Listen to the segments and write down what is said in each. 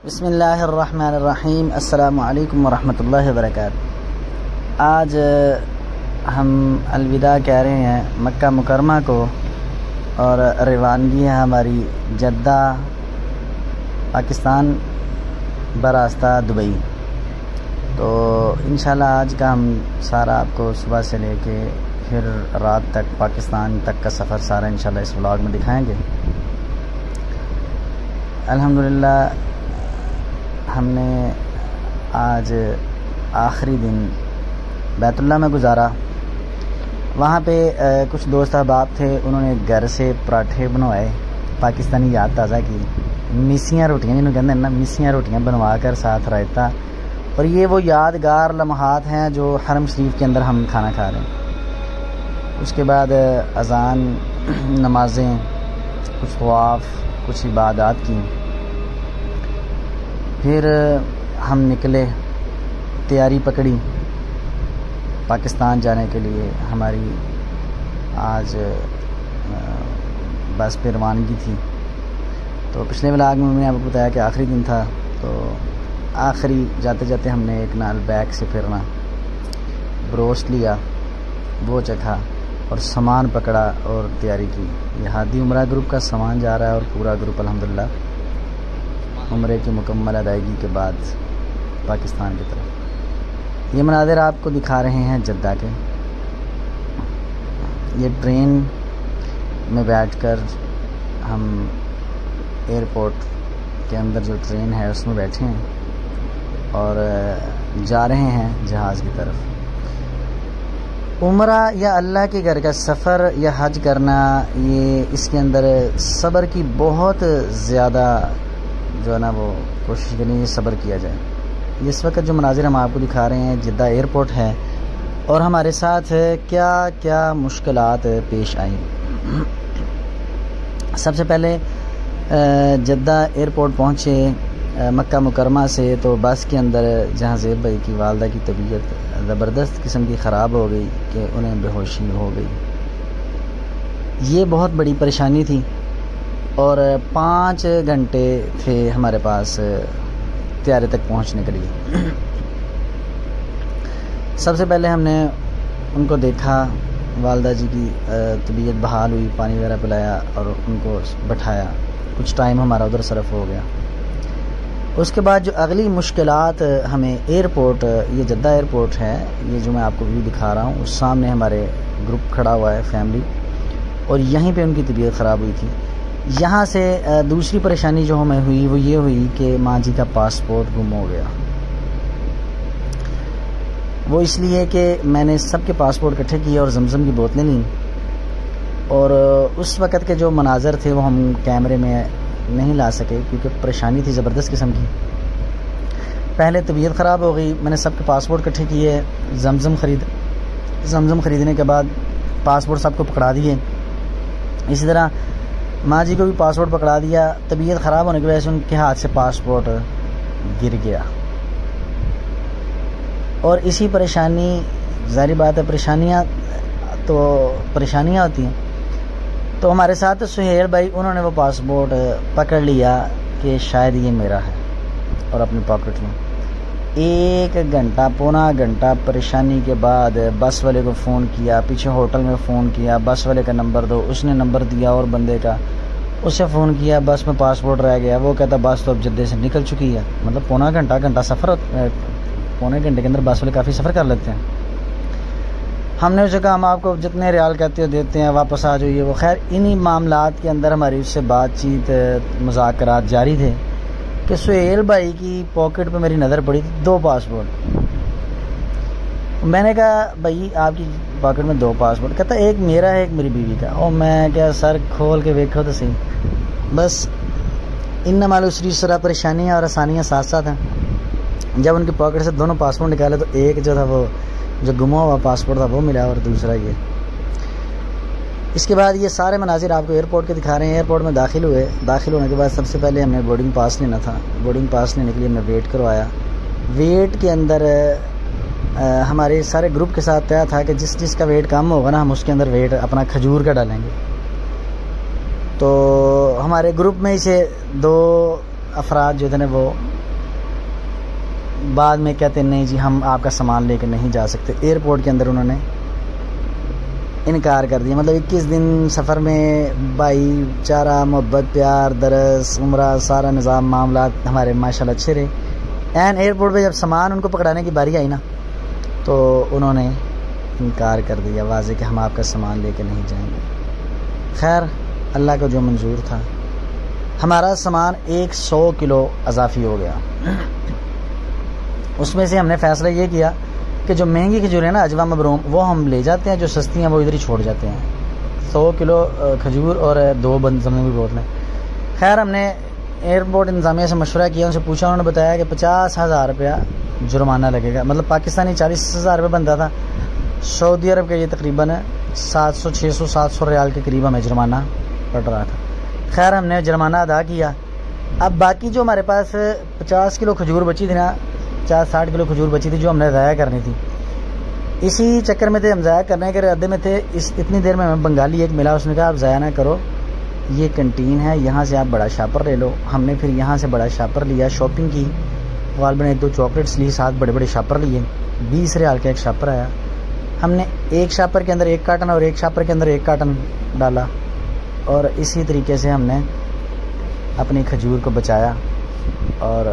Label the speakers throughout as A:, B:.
A: بسم اللہ الرحمن الرحیم۔ السلام علیکم ورحمۃ اللہ وبرکاتہ۔ آج ہم الوداع کہہ رہے ہیں مکہ مکرمہ کو، اور روانگی ہے ہماری جدہ پاکستان براستہ دبئی۔ تو انشاءاللہ آج کا ہم سارا آپ کو صبح سے لے کے پھر رات تک پاکستان تک کا سفر سارا انشاءاللہ اس ولاگ میں دکھائیں گے۔ الحمدللہ ہم نے آج آخری دن بیت اللہ میں گزارا۔ وہاں پہ کچھ دوست احباب تھے، انہوں نے گھر سے پراٹھے بنوائے، پاکستانی یاد تازہ کی، میسیاں روٹیاں جنہوں کہتے ہیں نا، میسیاں روٹیاں بنوا کر ساتھ رائتا، اور یہ وہ یادگار لمحات ہیں جو حرم شریف کے اندر ہم کھانا کھا رہے ہیں۔ اس کے بعد اذان، نمازیں، کچھ طواف، کچھ عبادات کی، پھر ہم نکلے، تیاری پکڑی پاکستان جانے کے لیے۔ ہماری آج بس پہ روانگی تھی۔ تو پچھلے ولاگ میں نے آپ کو بتایا کہ آخری دن تھا، تو آخری جاتے جاتے ہم نے ایک نال بیک سے پھرنا، بروسٹ لیا، وہ چکھا اور سامان پکڑا اور تیاری کی۔ یہ ہادی عمرہ گروپ کا سامان جا رہا ہے، اور پورا گروپ الحمدللہ عمرے کی مکمل ادائیگی کے بعد پاکستان کی طرف۔ یہ مناظر آپ کو دکھا رہے ہیں جدہ کے۔ یہ ٹرین میں بیٹھ کر ہم ایئرپورٹ کے اندر جو ٹرین ہے اس میں بیٹھے ہیں اور جا رہے ہیں جہاز کی طرف۔ عمرہ یا اللہ کے گھر کا سفر یا حج کرنا، یہ اس کے اندر صبر کی بہت زیادہ جو ہے نا وہ کوشش کریں، صبر کیا جائے۔ اس وقت جو مناظر ہم آپ کو دکھا رہے ہیں جدہ ایئرپورٹ ہے، اور ہمارے ساتھ کیا کیا مشکلات پیش آئیں۔ سب سے پہلے جدہ ایئرپورٹ پہنچے مکہ مکرمہ سے، تو بس کے اندر جہاں زیب بھائی کی والدہ کی طبیعت زبردست قسم کی خراب ہو گئی کہ انہیں بے ہوشی ہو گئی۔ یہ بہت بڑی پریشانی تھی، اور 5 گھنٹے تھے ہمارے پاس طیارے تک پہنچنے کے لیے۔ سب سے پہلے ہم نے ان کو دیکھا، والدہ جی کی طبیعت بحال ہوئی، پانی وغیرہ پلایا اور ان کو بٹھایا، کچھ ٹائم ہمارا ادھر صرف ہو گیا۔ اس کے بعد جو اگلی مشکلات ہمیں ایئرپورٹ، یہ جدہ ایئرپورٹ ہے، یہ جو میں آپ کو ویو دکھا رہا ہوں، اس سامنے ہمارے گروپ کھڑا ہوا ہے، فیملی، اور یہیں پہ ان کی طبیعت خراب ہوئی تھی۔ یہاں سے دوسری پریشانی جو ہمیں ہوئی وہ یہ ہوئی کہ ماں جی کا پاسپورٹ گم ہو گیا۔ وہ اس لیے کہ میں نے سب کے پاسپورٹ اکٹھے کیے اور زمزم کی بوتلیں لیں، اور اس وقت کے جو مناظر تھے وہ ہم کیمرے میں نہیں لا سکے کیونکہ پریشانی تھی زبردست قسم کی۔ پہلے طبیعت خراب ہو گئی، میں نے سب کے پاسپورٹ اکٹھے کیے، زمزم خریدنے کے بعد پاسپورٹ سب کو پکڑا دیے۔ اسی طرح ماں جی کو بھی پاسپورٹ پکڑا دیا۔ طبیعت خراب ہونے کی وجہ سے ان کے ہاتھ سے پاسپورٹ گر گیا، اور اسی پریشانی، ظاہری بات ہے پریشانیاں ہوتی ہیں۔ تو ہمارے ساتھ سہیل بھائی، انہوں نے وہ پاسپورٹ پکڑ لیا کہ شاید یہ میرا ہے، اور اپنی پاکٹ میں 1 گھنٹہ پونا گھنٹہ پریشانی کے بعد بس والے کو فون کیا، پیچھے ہوٹل میں فون کیا، بس والے کا نمبر دو، اس نے نمبر دیا، اور بندے کا اسے فون کیا، بس میں پاسپورٹ رہ گیا۔ وہ کہتا بس تو اب جدے سے نکل چکی ہے، مطلب پونا گھنٹہ سفر، پونے گھنٹے کے اندر بس والے کافی سفر کر لیتے ہیں۔ ہم نے اسے کہا ہم آپ کو جتنے ریال کہتے ہو دیتے ہیں، واپس آ جائیے۔ وہ خیر انہی معاملات کے اندر ہماری اس سے بات چیت، مذاکرات جاری تھے کہ سہیل بھائی کی پاکٹ پہ میری نظر پڑی تھی 2 پاسپورٹ۔ میں نے کہا بھائی آپ کی پاکٹ میں 2 پاسپورٹ، کہتا ایک میرا ہے ایک میری بیوی کا۔ اور میں کیا سر کھول کے دیکھو تو صحیح، بس انما العسر یسرا، پریشانیاں اور آسانیاں ساتھ ساتھ ہیں۔ جب ان کی پاکٹ سے دونوں پاسپورٹ نکالے تو ایک جو تھا وہ جو گما ہوا پاسپورٹ تھا وہ ملا، اور دوسرا یہ۔ اس کے بعد یہ سارے مناظر آپ کو ایئرپورٹ کے دکھا رہے ہیں۔ ایئرپورٹ میں داخل ہوئے، داخل ہونے کے بعد سب سے پہلے ہم نے بورڈنگ پاس لینا تھا۔ بورڈنگ پاس لینے کے لیے ہم نے ویٹ کروایا۔ ویٹ کے اندر ہمارے سارے گروپ کے ساتھ طے تھا کہ جس کا ویٹ کم ہوگا نا، ہم اس کے اندر ویٹ اپنا کھجور کا ڈالیں گے۔ تو ہمارے گروپ میں سے 2 افراد جو تھے نا وہ بعد میں کہتے نہیں جی ہم آپ کا سامان لے کے نہیں جا سکتے. ایئرپورٹ کے اندر انہوں نے انکار کر دیا. مطلب 21 دن سفر میں بھائی چارہ محبت پیار درس عمرہ سارا نظام معاملات ہمارے ماشاءاللہ اچھے رہے. این ایئرپورٹ پہ جب سامان ان کو پکڑانے کی باری آئی نا تو انہوں نے انکار کر دیا واضح کہ ہم آپ کا سامان لے کے نہیں جائیں گے. خیر اللہ کو جو منظور تھا. ہمارا سامان 100 کلو اضافی ہو گیا. اس میں سے ہم نے فیصلہ یہ کیا کہ جو مہنگی کھجوریں نا اجوا مبروم وہ ہم لے جاتے ہیں, جو سستی ہیں وہ ادھر ہی چھوڑ جاتے ہیں. 100 کلو کھجور اور 2 بند زمین کی بوتلیں. خیر ہم نے ایئرپورٹ انتظامیہ سے مشورہ کیا, ان سے پوچھا, انہوں نے بتایا کہ 50,000 روپیہ جرمانہ لگے گا. مطلب پاکستانی 40,000 روپے بنتا تھا, سعودی عرب کا یہ تقریباً 700 600 700 ریال کے قریب ہمیں جرمانہ پڑ رہا تھا. خیر ہم نے جرمانہ ادا کیا. اب باقی جو ہمارے پاس 50 کلو کھجور بچی تھی نا, 60 کلو کھجور بچی تھی جو ہم نے ضائع کرنی تھی, اسی چکر میں تھے ہم ضائع کرنے کے ارادے میں تھے. اتنی دیر میں ہمیں بنگالی ایک ملا, اس نے کہا آپ ضائع نہ کرو, یہ کنٹین ہے, یہاں سے آپ بڑا شاپر لے لو. ہم نے پھر یہاں سے بڑا شاپر لیا, شاپنگ کی, غالباً 1-2 چاکلیٹس لی, 7 بڑے بڑے شاپر لیے. 20 ریال کا ایک شاپر آیا. ہم نے ایک شاپر کے اندر 1 کارٹن اور ایک شاپر کے اندر 1 کارٹن ڈالا, اور اسی طریقے سے ہم نے اپنی کھجور کو بچایا. اور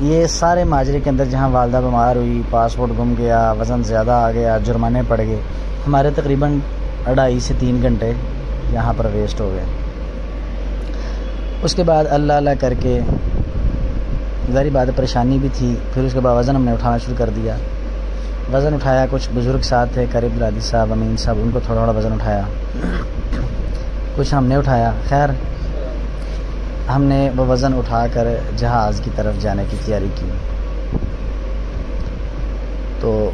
A: یہ سارے ماجرے کے اندر جہاں والدہ بیمار ہوئی, پاسپورٹ گم گیا, وزن زیادہ آ گیا, جرمانے پڑ گئے, ہمارے تقریباً 2.5 سے 3 گھنٹے یہاں پر ویسٹ ہو گئے. اس کے بعد اللہ اللہ کر کے ظاہری بات پریشانی بھی تھی. پھر اس کے بعد وزن ہم نے اٹھانا شروع کر دیا. وزن اٹھایا, کچھ بزرگ ساتھ تھے, قریب رادی صاحب, امین صاحب, ان کو تھوڑا تھوڑا وزن اٹھایا, کچھ ہم نے اٹھایا. خیر ہم نے وہ وزن اٹھا کر جہاز کی طرف جانے کی تیاری کی. تو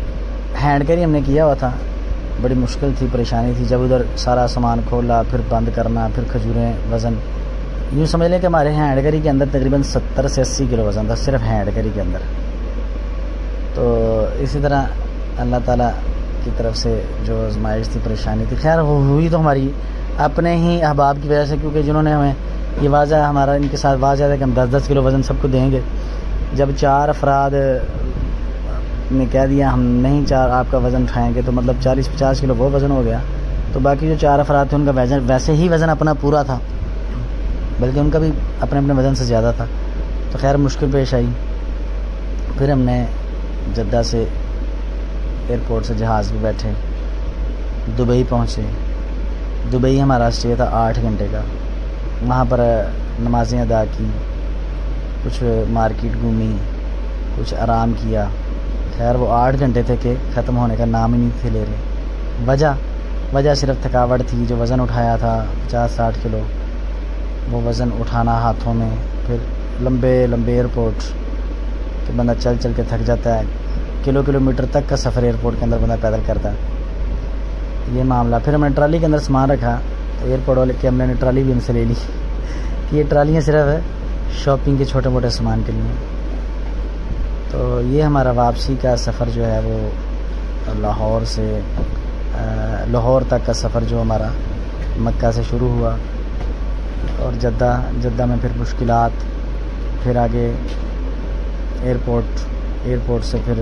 A: ہینڈ کیری ہم نے کیا ہوا تھا, بڑی مشکل تھی, پریشانی تھی. جب ادھر سارا سامان کھولا, پھر بند کرنا, پھر کھجوریں, وزن یوں سمجھ لیں کہ ہمارے ہینڈ کیری کے اندر تقریباً 70 سے 80 کلو وزن تھا صرف ہینڈ کیری کے اندر. تو اسی طرح اللہ تعالیٰ کی طرف سے جو آزمائش تھی, پریشانی تھی, خیر وہ ہوئی تو ہماری اپنے ہی احباب کی وجہ سے, کیونکہ جنہوں نے ہمیں یہ واضح ہمارا ان کے ساتھ واضح ہے کہ ہم 10-10 کلو وزن سب کو دیں گے. جب 4 افراد نے کہہ دیا ہم نہیں 4 آپ کا وزن اٹھائیں گے, تو مطلب 40-50 کلو وہ وزن ہو گیا. تو باقی جو 4 افراد تھے ان کا وزن ویسے ہی وزن اپنا پورا تھا, بلکہ ان کا بھی اپنے اپنے وزن سے زیادہ تھا. تو خیر مشکل پیش آئی. پھر ہم نے جدہ سے ایئرپورٹ سے جہاز پہ بیٹھے, دبئی پہنچے. دبئی ہمارا اسٹے تھا 8 گھنٹے کا. وہاں پر نمازیں ادا کی, کچھ مارکیٹ گھومی, کچھ آرام کیا. خیر وہ 8 گھنٹے تھے کہ ختم ہونے کا نام ہی نہیں تھے لے رہے. وجہ صرف تھکاوٹ تھی. جو وزن اٹھایا تھا 50-60 کلو, وہ وزن اٹھانا ہاتھوں میں, پھر لمبے ایئرپورٹ کہ بندہ چل چل کے تھک جاتا ہے. کلومیٹر تک کا سفر ایئرپورٹ کے اندر بندہ پیدل کرتا ہے, یہ معاملہ. پھر ہم نے ٹرالی کے اندر سامان رکھا, تو ایئرپورٹ والے کے ہم نے ٹرالی بھی ان سے لے لی کہ یہ ٹرالیاں صرف شاپنگ کے چھوٹے موٹے سامان کے لیے. تو یہ ہمارا واپسی کا سفر جو ہے وہ لاہور تک کا سفر جو ہمارا مکہ سے شروع ہوا, اور جدہ میں پھر مشکلات, پھر آگے ایئرپورٹ سے پھر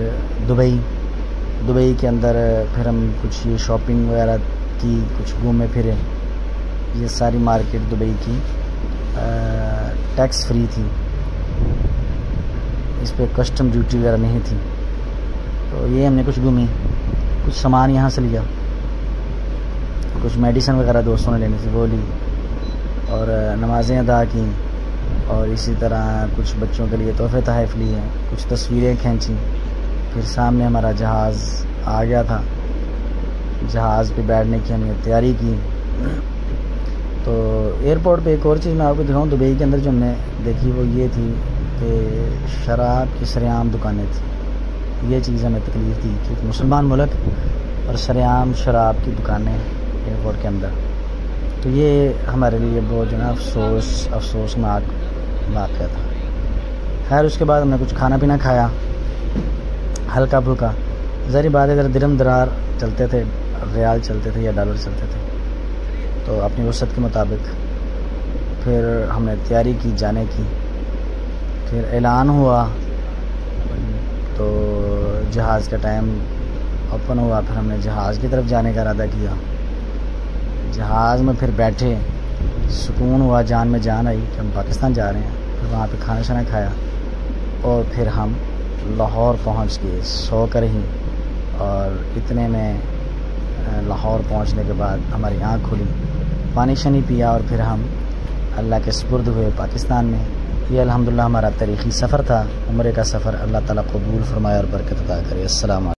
A: دبئی کے اندر پھر ہم کچھ یہ شاپنگ وغیرہ کی, کچھ گھومے پھرے. یہ ساری مارکیٹ دبئی کی ٹیکس فری تھی, اس پہ کسٹم ڈیوٹی وغیرہ نہیں تھی. تو یہ ہم نے کچھ گھومی, کچھ سامان یہاں سے لیا, کچھ میڈیسن وغیرہ دوستوں نے لینی تھی وہ لی, اور نمازیں ادا کیں, اور اسی طرح کچھ بچوں کے لیے تحفے تحائف لیے, کچھ تصویریں کھینچیں. پھر سامنے ہمارا جہاز آ گیا تھا, جہاز پہ بیٹھنے کی ہم نے تیاری کی. تو ایئرپورٹ پہ ایک اور چیز میں آپ کو دکھاؤں, دبئی کے اندر جو ہم نے دیکھی وہ یہ تھی کہ شراب کی سرعام دکانیں تھیں. یہ چیز ہمیں تکلیف دی کہ مسلمان ملک اور سرعام شراب کی دکانیں ایئرپورٹ کے اندر. تو یہ ہمارے لیے بہت جو نا افسوسناک واقعہ تھا. خیر اس کے بعد ہم نے کچھ کھانا پینا کھایا, ہلکا پھلکا. ظاہری بات ہے ادھر درم درار چلتے تھے, ریال چلتے تھے یا ڈالر چلتے تھے, تو اپنی وسعت کے مطابق پھر ہم نے تیاری کی جانے کی. پھر اعلان ہوا تو جہاز کا ٹائم اوپن ہوا، پھر ہم نے جہاز کی طرف جانے کا ارادہ کیا۔ جہاز میں پھر بیٹھے، سکون ہوا، جان میں جان آئی کہ ہم پاکستان جا رہے ہیں۔ پھر وہاں پہ کھانا شانا کھایا اور پھر ہم لاہور پہنچ گئے سو کر ہی، اور اتنے میں لاہور پہنچنے کے بعد ہماری آنکھ کھلی، پانی شانی پیا، اور پھر ہم اللہ کے سپرد ہوئے پاکستان میں۔ یہ الحمدللہ ہمارا تاریخی سفر تھا، عمرے کا سفر۔ اللہ تعالیٰ قبول فرمائے اور برکت عطا کرے۔ السلام علیکم۔